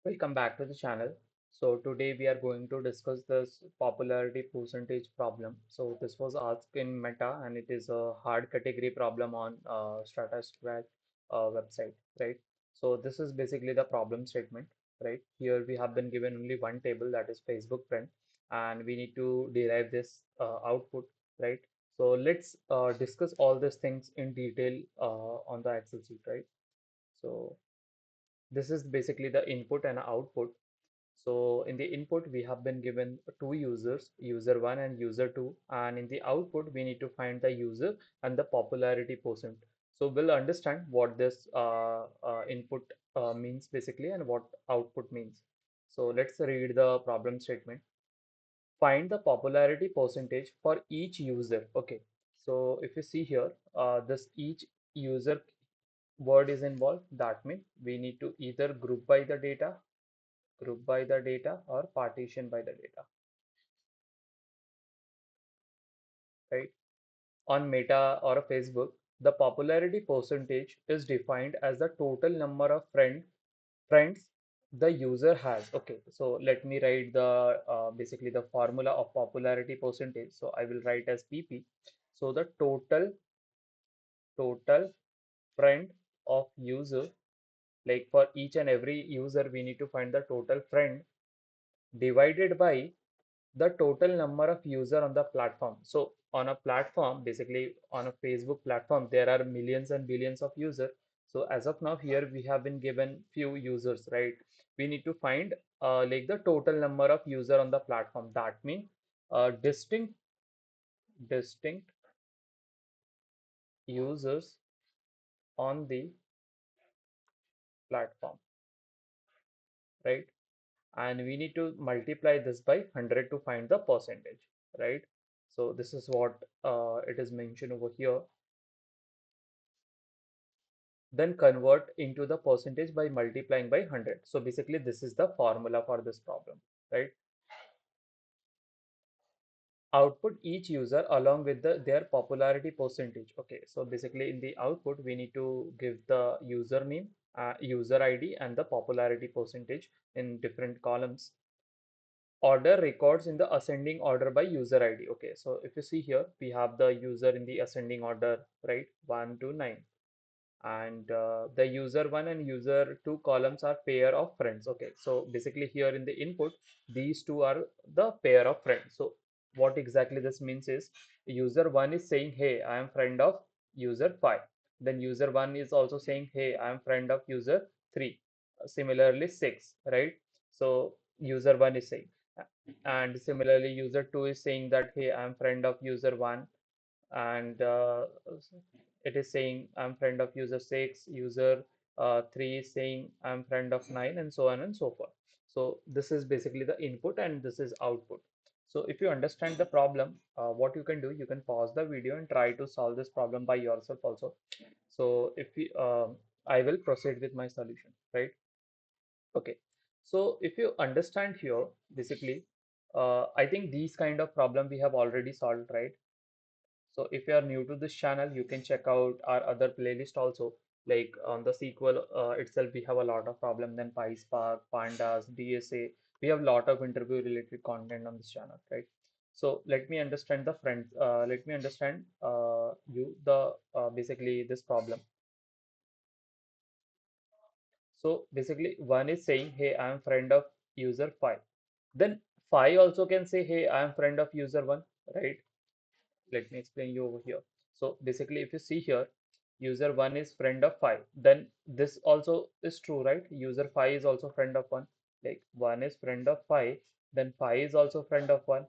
Welcome back to the channel. So today we are going to discuss this popularity percentage problem. So this was asked in Meta and it is a hard category problem on Stratastrat website, right? So this is basically the problem statement, right? Here we have been given only one table, that is Facebook friend, and we need to derive this output, right? So let's discuss all these things in detail on the Excel sheet, right? So this is basically the input and output. So in the input, we have been given two users, user one and user two. And in the output, we need to find the user and the popularity percent. So we'll understand what this input means basically and what output means. So let's read the problem statement. Find the popularity percentage for each user. Okay. So if you see here, this each user word is involved. That means we need to either group by the data or partition by the data, right? On Meta or Facebook, the popularity percentage is defined as the total number of friends the user has. Okay, so let me write the basically the formula of popularity percentage. So I will write as PP. So the total friend of user, like for each and every user, we need to find the total friend divided by the total number of user on the platform. So on a platform, basically on a Facebook platform, there are millions and billions of users. So as of now, here we have been given few users, right? We need to find like the total number of user on the platform. That means distinct users on the platform, right? And we need to multiply this by 100 to find the percentage, right? So this is what it is mentioned over here. Then convert into the percentage by multiplying by 100. So basically this is the formula for this problem, right? Output each user along with their popularity percentage. Okay, so basically in the output we need to give the username, user ID and the popularity percentage in different columns. Order records in the ascending order by user ID. Okay, so if you see here we have the user in the ascending order, right? 1 to 9. And the user one and user two columns are pair of friends. Okay, so basically here in the input, these two are the pair of friends. So what exactly this means is user one is saying, hey, I am friend of user 5. Then user one is also saying, hey, I am friend of user 3. Similarly 6, right? So user one is saying, and similarly user 2 is saying that, hey, I am friend of user 1, and it is saying I'm friend of user 6, user 3 is saying I'm friend of 9, and so on and so forth. So this is basically the input and this is output. So if you understand the problem, what you can do, you can pause the video and try to solve this problem by yourself also. So if we I will proceed with my solution, right? Okay, so if you understand here, basically I think these kind of problem we have already solved, right? So if you are new to this channel, you can check out our other playlist also. Like on the SQL itself, we have a lot of problem. Then PySpark, Pandas, DSA. We have a lot of interview related content on this channel, right? So let me understand the friend. Let me understand you the basically this problem. So basically, one is saying, "Hey, I am friend of user 5." Then 5 also can say, "Hey, I am friend of user 1," right? Let me explain you over here. So basically, if you see here, user 1 is friend of 5, then this also is true, right? User 5 is also friend of 1. Like 1 is friend of 5, then 5 is also friend of 1,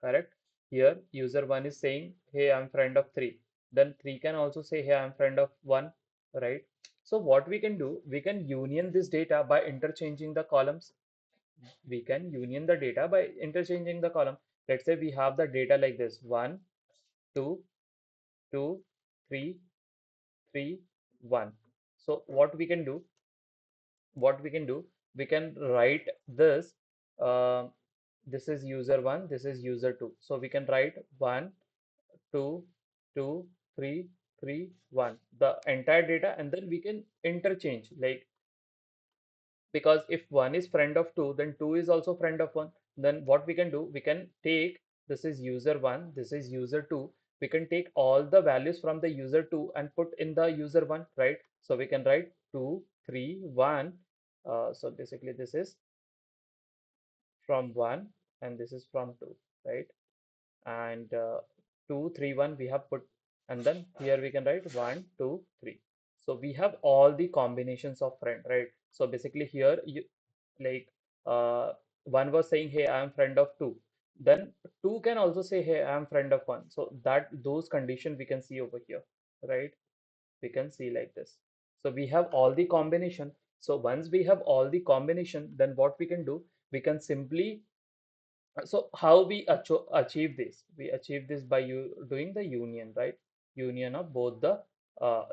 correct? Here user 1 is saying, hey, I'm friend of 3, then 3 can also say, hey, I'm friend of 1, right? So what we can do, we can union this data by interchanging the columns. We can union the data by interchanging the column. Let's say we have the data like this: 1, 2, 2, 3, 3, 1. So what we can do, we can write this. Uh, this is user 1, this is user 2. So we can write 1, 2, 2, 3, 3, 1, the entire data, and then we can interchange. Like because if one is friend of two, then two is also friend of one. Then what we can do, we can take, this is user one, this is user two, we can take all the values from the user two and put in the user one, right? So we can write 2 3 1. So basically this is from 1 and this is from 2, right? And 2 3 1 we have put, and then here we can write 1 2 3. So we have all the combinations of friend, right? So basically here you, like, uh, one was saying, hey, I am friend of two, then two can also say, hey, I am friend of one. So that those condition we can see over here, right? We can see like this. So we have all the combination. So once we have all the combination, then what we can do, we can simply, so how we achieve this? We achieve this by you doing the union, right? Union of both the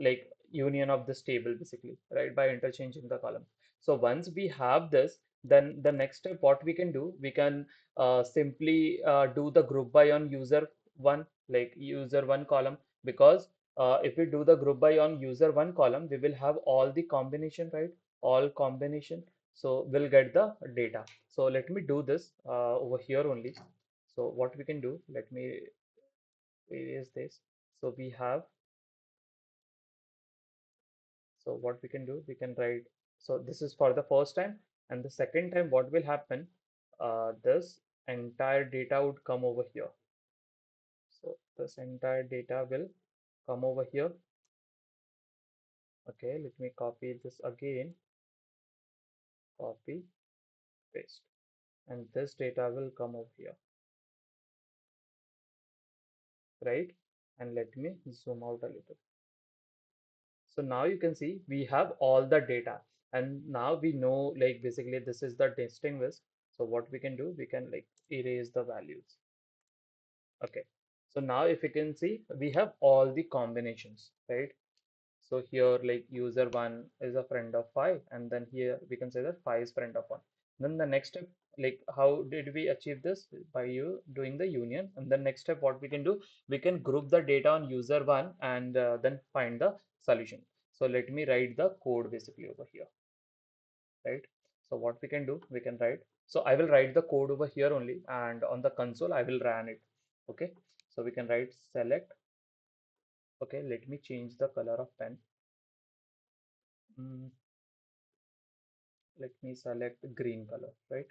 like union of this table basically, right? By interchanging the column. So once we have this, then the next step what we can do, we can simply do the group by on user one, like user one column, because if we do the group by on user one column, we will have all the combination, right? All combination. So we'll get the data. So let me do this over here only. So what we can do, let me erase this. So we have, so what we can do, we can write, so this is for the first time, and the second time what will happen, this entire data would come over here. So this entire data will come over here. Okay, let me copy this again, copy, paste, and this data will come over here, right? And let me zoom out a little. So now you can see we have all the data, and now we know, like, basically this is the distinguish. So what we can do, we can like erase the values. Okay. So now if you can see, we have all the combinations, right? So here like user one is a friend of five, and then here we can say that five is friend of one. Then the next step, like how did we achieve this? By you doing the union. And the next step, what we can do, we can group the data on user one and then find the solution. So let me write the code basically over here, right? So what we can do, we can write. So I will write the code over here only, and on the console I will run it. Okay. So we can write select. Okay, let me change the color of pen. Mm, let me select green color, right?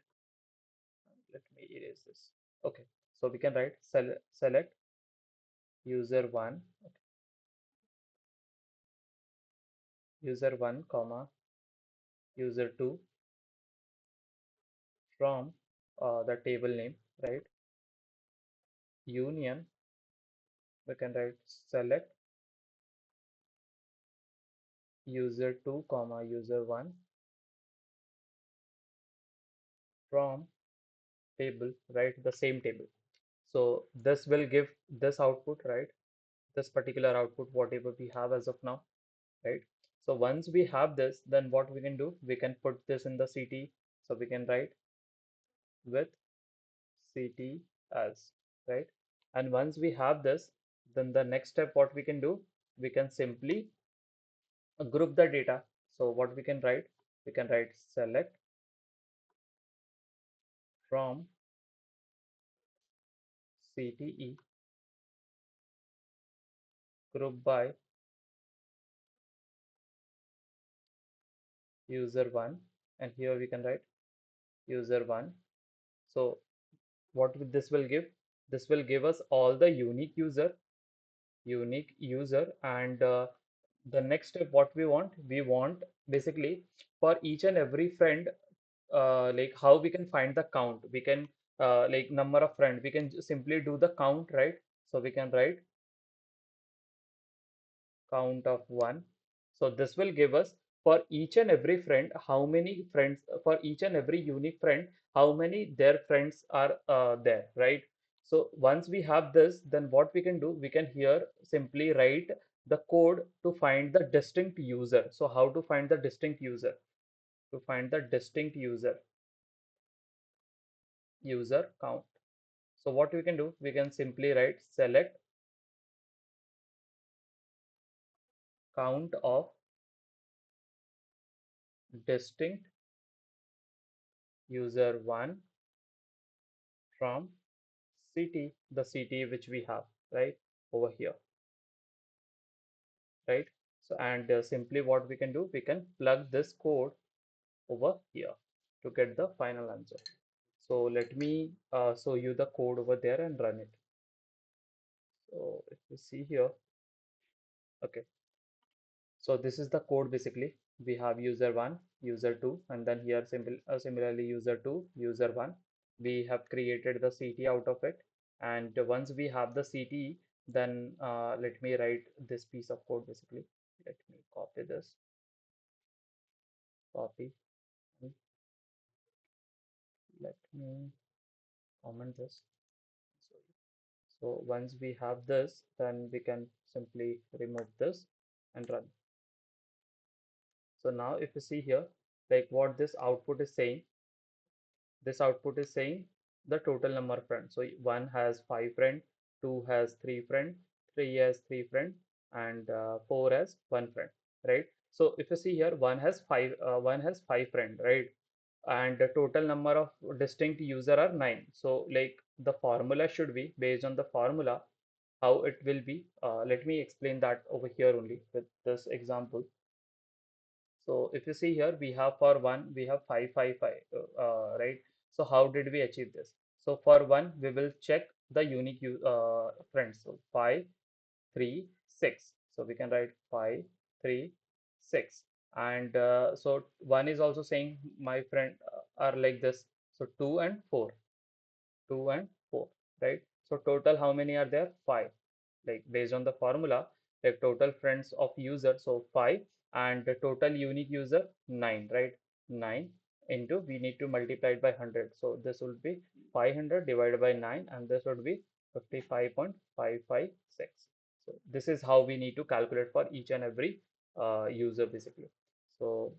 Let me erase this. Okay, so we can write select user one, user one comma user two from the table name, right? Union, we can write select user two comma user one from table, right? The same table. So this will give this output, right? This particular output, whatever we have as of now, right? So once we have this, then what we can do, we can put this in the CT. So we can write with CT as, right? And once we have this, then the next step, what we can do, we can simply group the data. So what we can write select from CTE group by user one, and here we can write user one. So this will give? This will give us all the unique user, and the next step what we want basically for each and every friend, like how we can find the count, we can like number of friend, we can simply do the count, right? So we can write count of one. So this will give us for each and every friend how many friends, for each and every unique friend, how many their friends are there, right? So once we have this, then what we can do, we can here simply write the code to find the distinct user. So how to find the distinct user? To find the distinct user count. So what we can do, we can simply write select count of distinct user 1 from city, the city which we have, right, over here, right? So, and simply what we can do, we can plug this code over here to get the final answer. So let me show you the code over there and run it. So if you see here, okay, so this is the code basically. We have user 1, user 2, and then here similarly user 2, user 1. We have created the CT out of it. And once we have the CT, then let me write this piece of code basically. Let me copy this, copy, and let me comment this. So, so once we have this, then we can simply remove this and run. So now if you see here, like what this output is saying, this output is saying the total number of friends. So one has 5 friends, two has 3 friends, three has 3 friends, and four has 1 friend, right? So if you see here, one has 5 friends, right? And the total number of distinct user are 9. So like the formula should be based on the formula, how it will be. Let me explain that over here only with this example. So if you see here, we have for one, we have 555, right? So how did we achieve this? So for one, we will check the unique friends. So 5, 3, 6. So we can write 5, 3, 6. And so one is also saying my friend are like this. So 2 and 4, 2 and 4, right? So total how many are there? 5. Like based on the formula, like total friends of user, so 5, and the total unique user 9, right? 9 into, we need to multiply it by 100. So this will be 500 divided by 9, and this would be 55.556. So this is how we need to calculate for each and every user basically. So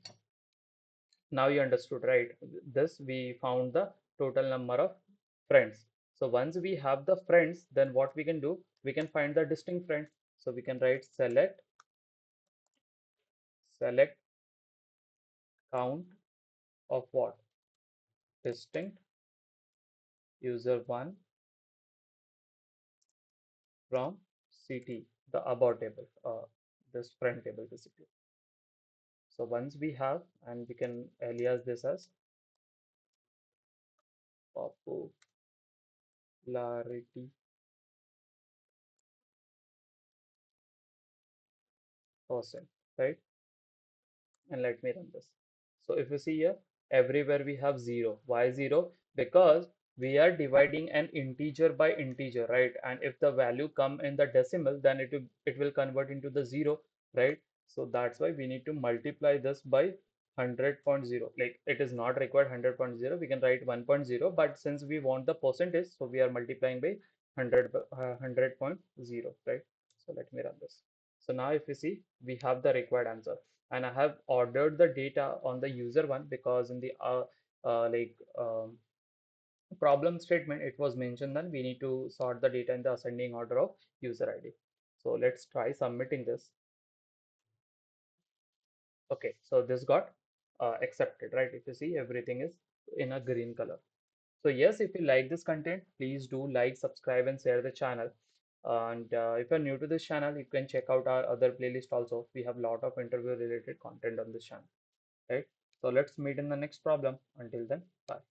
now you understood, right? This we found the total number of friends. So once we have the friends, then what we can do, we can find the distinct friends. So we can write select count of what? Distinct user 1 from CT, the above table, this friend table basically. So once we have, and we can alias this as popularity percent, right? And let me run this. So if you see here, everywhere we have 0. Why 0? Because we are dividing an integer by integer, right? And if the value come in the decimal, then it will convert into the 0, right? So that's why we need to multiply this by 100.0. Like it is not required 100.0, we can write 1.0, but since we want the percentage, so we are multiplying by 100.0, right? So let me run this. So now if you see, we have the required answer, and I have ordered the data on the user one, because in the like problem statement it was mentioned that we need to sort the data in the ascending order of user ID. So let's try submitting this. Okay, so this got accepted, right? If you see, everything is in a green color. So yes, if you like this content, please do like, subscribe, and share the channel. And if you're new to this channel, you can check out our other playlist also. We have a lot of interview related content on this channel, right? So let's meet in the next problem. Until then, bye.